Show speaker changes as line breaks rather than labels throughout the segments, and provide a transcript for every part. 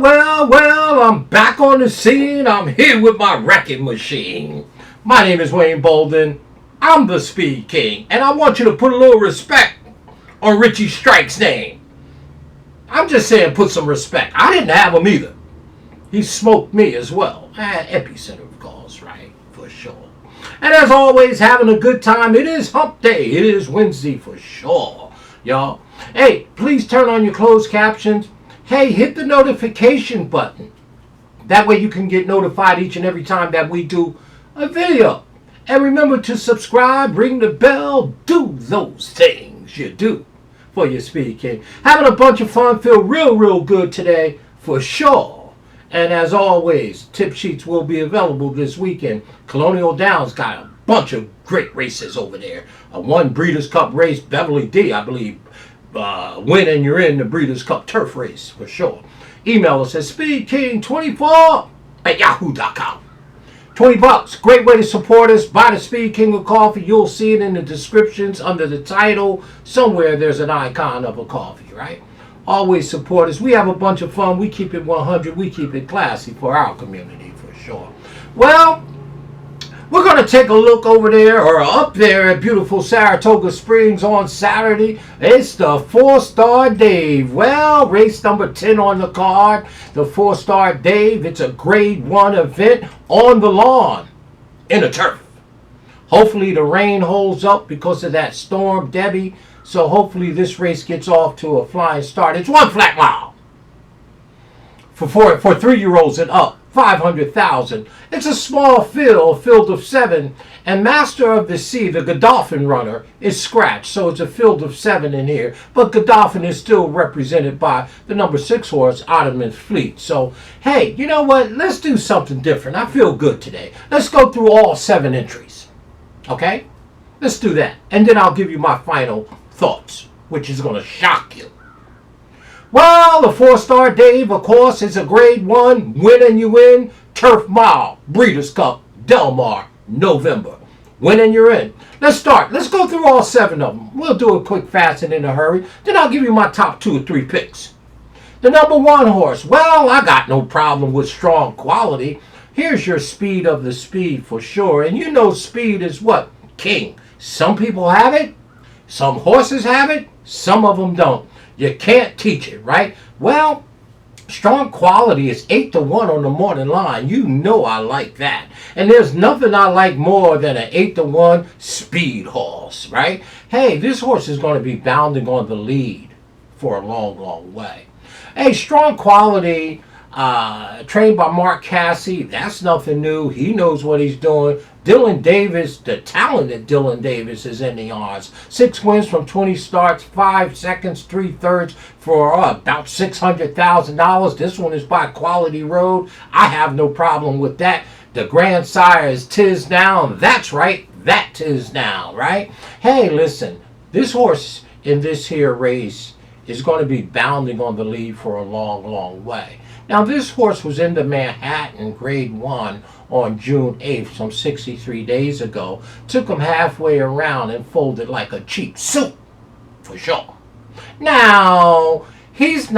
Well, I'm back on the scene. I'm here with my wrecking machine. My name is Wayne Bolden. I'm the Speed King, and I want you to put a little respect on Richie Strike's name. I'm just saying put some respect. I didn't have him either. He smoked me as well. Epicenter, of course, right? For sure. And as always, having a good time. It is hump day. It is Wednesday for sure, y'all. Hey, please turn on your closed captions. Hey, hit the notification button. That way you can get notified each and every time that we do a video. And remember to subscribe, ring the bell, do those things you do for your Speed King. Having a bunch of fun, feel real good today for sure. And as always, tip sheets will be available this weekend. Colonial Downs got a bunch of great races over there. A one Breeders' Cup race, Beverly D, I believe, win and you're in the Breeders' Cup turf race for sure. Email us at speedking24@yahoo.com. $20, great way to support us. Buy the Speed King a coffee. You'll see it in the descriptions under the title. Somewhere there's an icon of a coffee, right? Always support us. We have a bunch of fun. We keep it 100. We keep it classy for our community for sure. Well, we're going to take a look over there or up there at beautiful Saratoga Springs on Saturday. It's the Fourstardave. Well, race number 10 on the card. The Fourstardave. It's a grade 1 event on the lawn in a turf. Hopefully the rain holds up because of that storm, Debbie. So hopefully this race gets off to a flying start. It's 1 flat mile for 3-year-olds and up. 500,000. It's a small field of 7, and Master of the Sea, the Godolphin runner, is scratched, so it's a field of 7 in here. But Godolphin is still represented by the number 6 horse, Ottoman Fleet. So, hey, you know what? Let's do something different. I feel good today. Let's go through all 7 entries. Okay? Let's do that. And then I'll give you my final thoughts, which is going to shock you. Well, the Fourstardave, of course, is a grade 1, win and you win, Turf Mile, Breeders' Cup, Del Mar, November. Win and you're in. Let's start. Let's go through all 7 of them. We'll do a quick, fast, and in a hurry. Then I'll give you my top 2 or 3 picks. The number 1 horse. Well, I got no problem with strong quality. Here's your Speed of the Speed for sure. And you know speed is what? King. Some people have it. Some horses have it. Some of them don't. You can't teach it, right? Well, strong quality is 8-1 on the morning line. You know I like that. And there's nothing I like more than an 8-1 speed horse, right? Hey, this horse is going to be bounding on the lead for a long way. Hey, strong quality, trained by Mark Cassie. That's nothing new. He knows what he's doing. Dylan Davis, the talented Dylan Davis, is in the odds. 6 wins from 20 starts, 5 seconds, 3/3 for about $600,000. This one is by Quality Road. I have no problem with that. The grandsire is Tiz Now. That's right. That Tiz Now, right? Hey, listen. This horse in this here race is going to be bounding on the lead for a long way. Now, this horse was in the Manhattan grade 1 on June 8th, some 63 days ago. Took him halfway around and folded like a cheap suit, for sure. Now, he's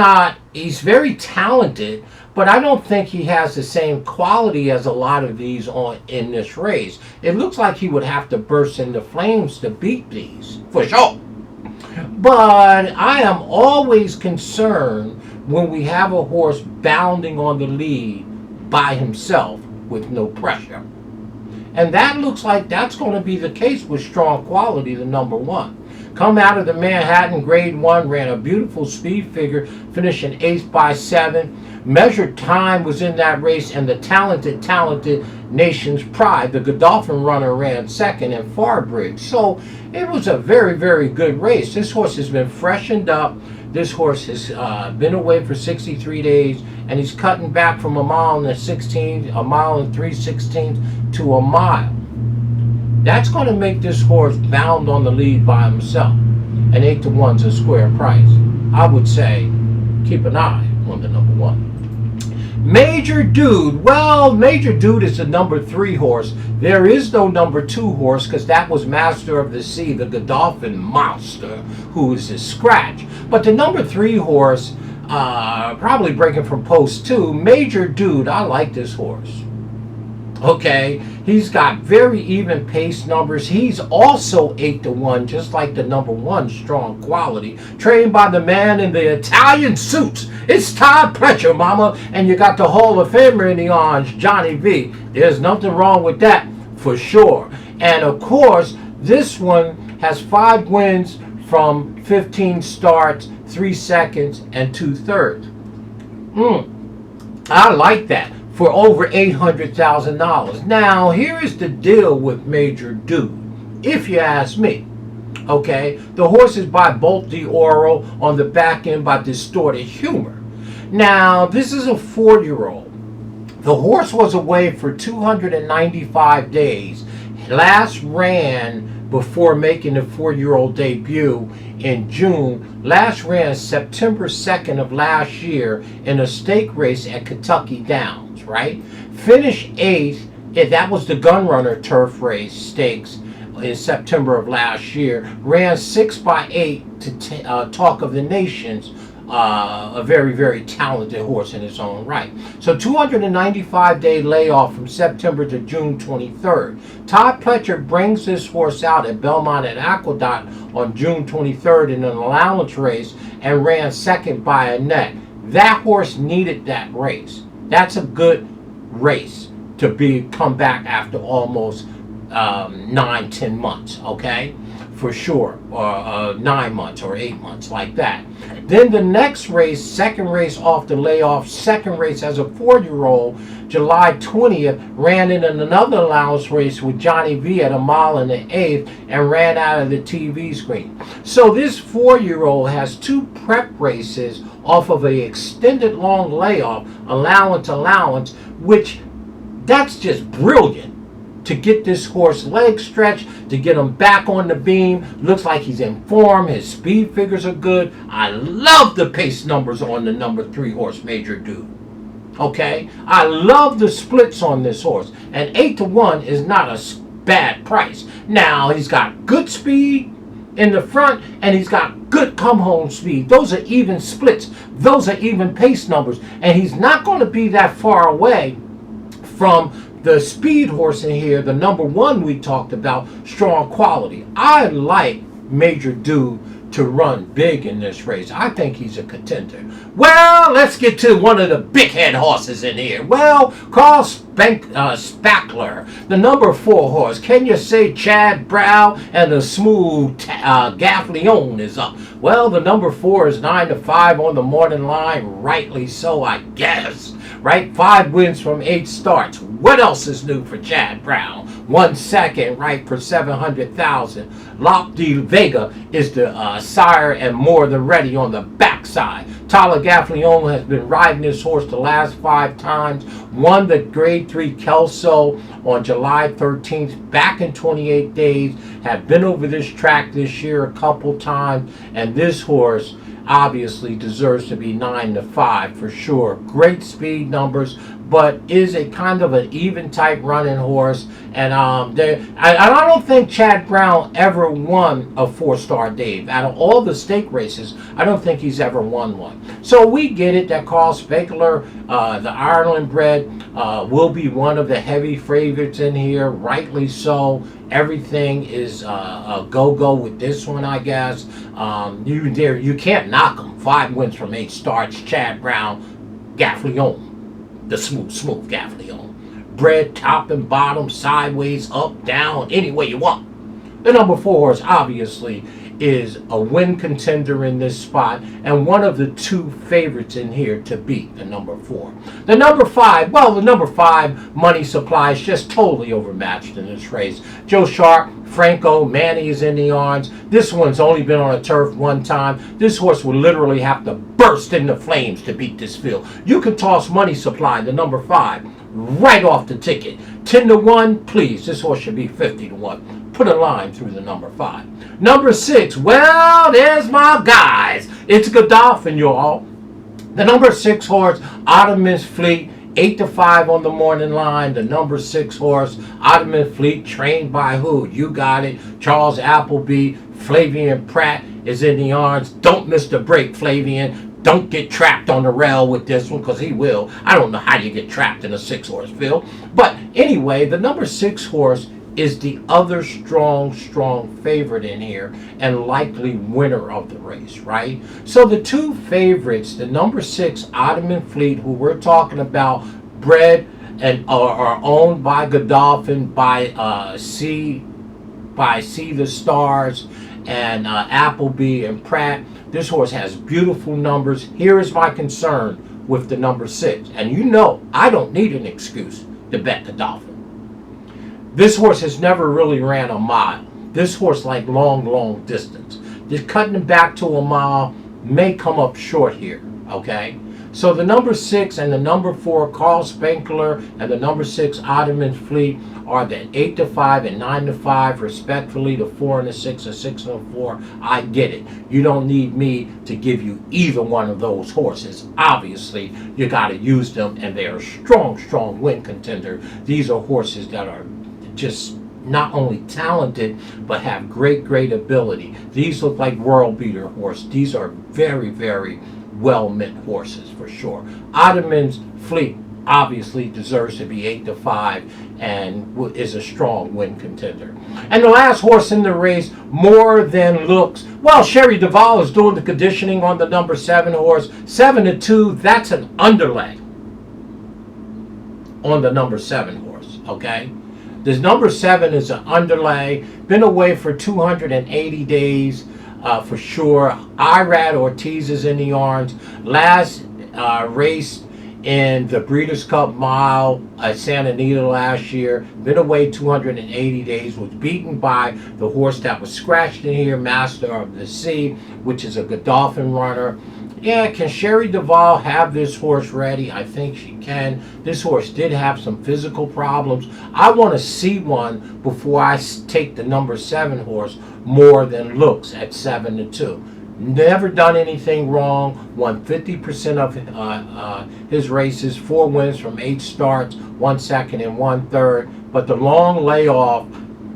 very talented, but I don't think he has the same quality as a lot of these in this race. It looks like he would have to burst into flames to beat these, for sure. But I am always concerned when we have a horse bounding on the lead by himself with no pressure. And that looks like that's going to be the case with strong quality, the number 1. Come out of the Manhattan grade 1, ran a beautiful speed figure, finishing 8th by 7. Measured time was in that race, and the talented Nation's Pride, the Godolphin runner, ran 2nd in Farbridge. So it was a very good race. This horse has been freshened up. This horse has been away for 63 days, and he's cutting back from a mile and 3/16 to a mile. That's going to make this horse bound on the lead by himself. And 8-1's a square price. I would say keep an eye on the number 1. Major Dude. Well, Major Dude is the number 3 horse. There is no number 2 horse because that was Master of the Sea, the Godolphin monster, who is a scratch. But the number 3 horse probably breaking from post 2. Major Dude, I like this horse. Okay, he's got very even pace numbers. He's also 8-1, just like the number 1, Strong Quality, trained by the man in the Italian suits. It's Todd Pletcher, mama, and you got the Hall of Famer in the orange, Johnny V. There's nothing wrong with that, for sure. And of course, this one has 5 wins from 15 starts, 3 seconds, and 2/3. I like that. For over $800,000. Now, here is the deal with Major Dude, if you ask me. Okay, the horse is by Bolt D'Oro, on the back end by Distorted Humor. Now, this is a 4-year-old. The horse was away for 295 days. Last ran before making the 4-year-old debut in June. Last ran September 2nd of last year in a stake race at Kentucky Downs, right? Finished 8th, that was the Gunrunner Turf Race Stakes in September of last year. Ran 6x8 to Talk of the Nations. A very, very talented horse in its own right. So 295-day layoff from September to June 23rd. Todd Pletcher brings this horse out at Belmont and Aqueduct on June 23rd in an allowance race and ran 2nd by a neck. That horse needed that race. That's a good race to come back after almost 9-10 months, okay? For sure, or 9 months or 8 months, like that. Then the next race, second race off the layoff, second race as a 4-year-old, July 20th, ran in another allowance race with Johnny V at 1 mile in the 8th and ran out of the TV screen. So this 4-year-old has 2 prep races off of an extended long layoff, allowance, which that's just brilliant. To get this horse leg stretched, to get him back on the beam. Looks like he's in form. His speed figures are good. I love the pace numbers on the number 3 horse, Major Dude. Okay? I love the splits on this horse. And 8-1 is not a bad price. Now, he's got good speed in the front, and he's got good come-home speed. Those are even splits. Those are even pace numbers. And he's not going to be that far away from the speed horse in here, the number 1 we talked about, Strong Quality. I like Major Dude to run big in this race. I think he's a contender. Well, let's get to one of the big head horses in here. Well, Carl Spackler, the number 4 horse. Can you say Chad Brown and the smooth Gaffleon is up? Well, the number 4 is 9-5 on the morning line. Rightly so, I guess. Right? 5 wins from 8 starts. What else is new for Chad Brown? 1 second, right, for 700,000. Lop de Vega is the sire and more than ready on the backside. Tyler Gaffleon has been riding this horse the last 5 times. Won the Grade 3 Kelso on July 13th, back in 28 days. Have been over this track this year a couple times. And this horse obviously deserves to be 9-5 for sure. Great speed numbers, but is a kind of an even type running horse. And I don't think Chad Brown ever won a 4-Stardave. Out of all the stake races, I don't think he's ever won one. So we get it that Carl Spackler, the Ireland bred, will be one of the heavy favorites in here, rightly so. Everything is a go-go with this one, I guess. You can't knock him. 5 wins from 8 starts. Chad Brown, Gaffleon, the smooth Gaffleon. Bred top and bottom, sideways, up, down, any way you want. The number 4 horse, obviously, is a win contender in this spot and one of the 2 favorites in here to beat the number 4. The number 5, well, the number 5 money supply is just totally overmatched in this race. Joe Sharp, Franco, Manny is in the arms. This one's only been on a turf 1 time. This horse will literally have to burst into flames to beat this field. You can toss money supply, the number 5, right off the ticket. 10-1, please. This horse should be 50-1. Put a line through the number 5. Number 6, well, there's my guys. It's Godolphin, y'all. The number 6 horse, Ottoman Fleet, 8-5 on the morning line. The number 6 horse, Ottoman Fleet, trained by who? You got it. Charles Appleby, Flavian Pratt is in the arms. Don't miss the break, Flavian. Don't get trapped on the rail with this one, because he will. I don't know how you get trapped in a 6-horse field. But anyway, the number 6 horse is the other strong favorite in here and likely winner of the race, right? So the two favorites, the number 6 Ottoman Fleet, who we're talking about, bred and are owned by Godolphin, by See the Stars, and Appleby and Pratt. This horse has beautiful numbers. Here is my concern with the number 6. And you know, I don't need an excuse to bet the Dolphin. This horse has never really ran a mile. This horse like long distance. Just cutting him back to a mile may come up short here, okay? So the number 6 and the number 4, Carl Spenkler, and the number 6, Ottoman Fleet, are the 8-5 and 9-5, respectfully, the 4 and the 6, the 6 and the 4. I get it. You don't need me to give you either one of those horses. Obviously, you got to use them, and they are strong win contender. These are horses that are just not only talented, but have great ability. These look like world beater horse. These are very well meant horses for sure. Ottoman's Fleet obviously deserves to be 8-5 and is a strong win contender. And the last horse in the race, More Than Looks. Well, Sherry Duvall is doing the conditioning on the number 7 horse. 7-2, that's an underlay on the number 7 horse, okay? This number 7 is an underlay, been away for 280 days for sure. Irad Ortiz is in the yards. Last race in the Breeders' Cup Mile at Santa Anita last year. Been away 280 days. Was beaten by the horse that was scratched in here, Master of the Sea, which is a Godolphin runner. Yeah, can Sherry Duvall have this horse ready? I think she can. This horse did have some physical problems. I want to see one before I take the number 7 horse, More Than Looks, at 7-2. Never done anything wrong. Won 50% of his races. 4 wins from 8 starts. 1 second and 1 third. But the long layoff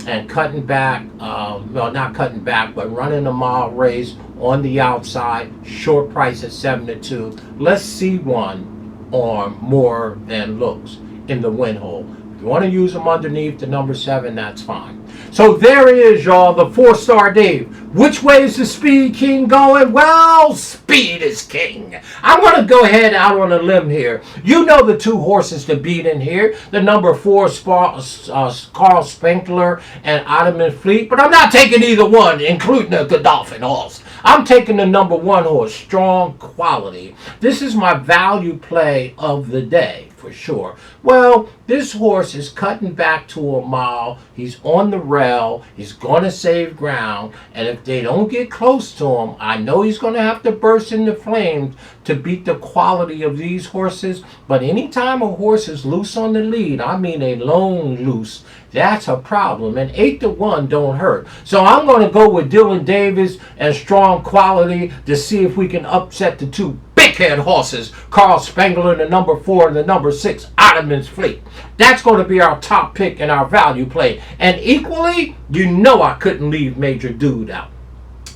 and cutting back, well, not cutting back, but running a mile race on the outside, short price at 7-2. Let's see one on More Than Looks in the win hole. If you want to use them underneath the number 7, that's fine. So there it is, y'all, the 4-star Dave. Which way is the Speed King going? Well, speed is king. I'm going to go ahead out on a limb here. You know the 2 horses to beat in here. The number 4, Carl Spenkler and Ottoman Fleet. But I'm not taking either one, including the Godolphin horse. I'm taking the number 1 horse, Strong Quality. This is my value play of the day, for sure. Well, this horse is cutting back to a mile. He's on the rail. He's going to save ground. And if they don't get close to him, I know he's going to have to burst into flames to beat the quality of these horses. But anytime a horse is loose on the lead, I mean a lone loose, that's a problem. And 8-1 don't hurt. So I'm going to go with Dylan Davis and Strong Quality to see if we can upset the 2 big head horses, Carl Spengler, the number 4, and the number 6, Ottoman's Fleet. That's going to be our top pick in our value play. And equally, you know I couldn't leave Major Dude out.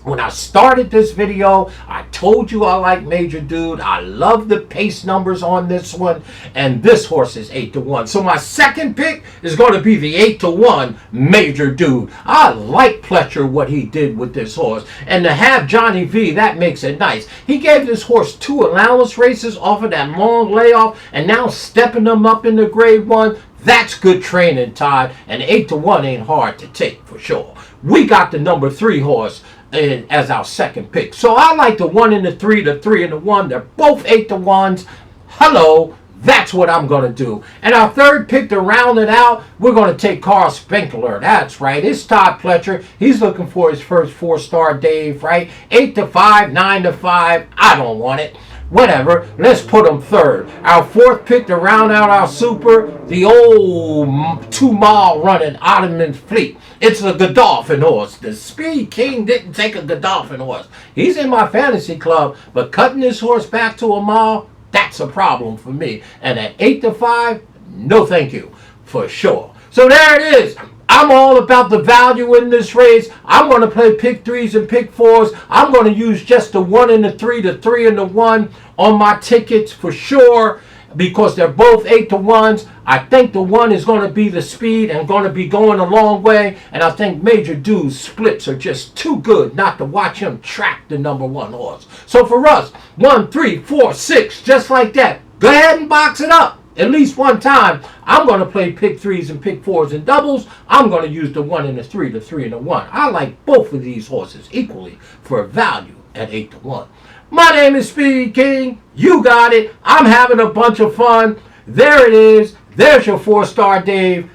When I started this video, I told you I like Major Dude. I love the pace numbers on this one. And this horse is 8-1. So my second pick is going to be the 8-1 Major Dude. I like Pletcher, what he did with this horse. And to have Johnny V, that makes it nice. He gave this horse 2 allowance races off of that long layoff. And now stepping them up into grade 1. That's good training, Todd. And 8-1 ain't hard to take, for sure. We got the number 3 horse as our second pick. So I like the 1 and the 3, the 3 and the 1. They're both 8-1s. Hello, that's what I'm going to do. And our third pick to round it out, we're going to take Carl Spenkler. That's right. It's Todd Pletcher. He's looking for his first 4-star Dave, right? 8-5, 9-5. I don't want it. Whatever, let's put him third. Our fourth pick to round out our super, the old 2-mile running Ottoman Fleet. It's a Godolphin horse. The Speed King didn't take a Godolphin horse. He's in my fantasy club, but cutting this horse back to a mile, that's a problem for me. And at 8-5, no thank you, for sure. So there it is. I'm all about the value in this race. I'm going to play pick 3s and pick 4s. I'm going to use just the 1 and the 3, the 3 and the 1 on my tickets for sure, because they're both 8-to-1s. I think the 1 is going to be the speed and going to be going a long way. And I think Major Dude's splits are just too good not to watch him track the number 1 horse. So for us, 1, 3, 4, 6, just like that. Go ahead and box it up. At least one time, I'm going to play pick 3s and pick 4s and doubles. I'm going to use the 1 and the 3, the 3 and the 1. I like both of these horses equally for value at 8-to-1. My name is SpeedKing. You got it. I'm having a bunch of fun. There it is. There's your 4-star Dave.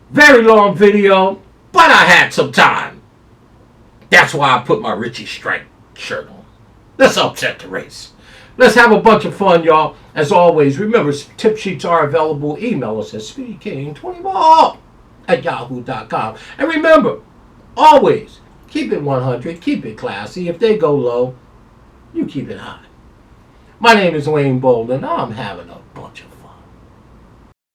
Very long video, but I had some time. That's why I put my Richie Strike shirt on. Let's upset the race. Let's have a bunch of fun, y'all. As always, remember, tip sheets are available. Email us at speedking20ball@yahoo.com. And remember, always, keep it 100, keep it classy. If they go low, you keep it high. My name is Wayne Bolden. I'm having a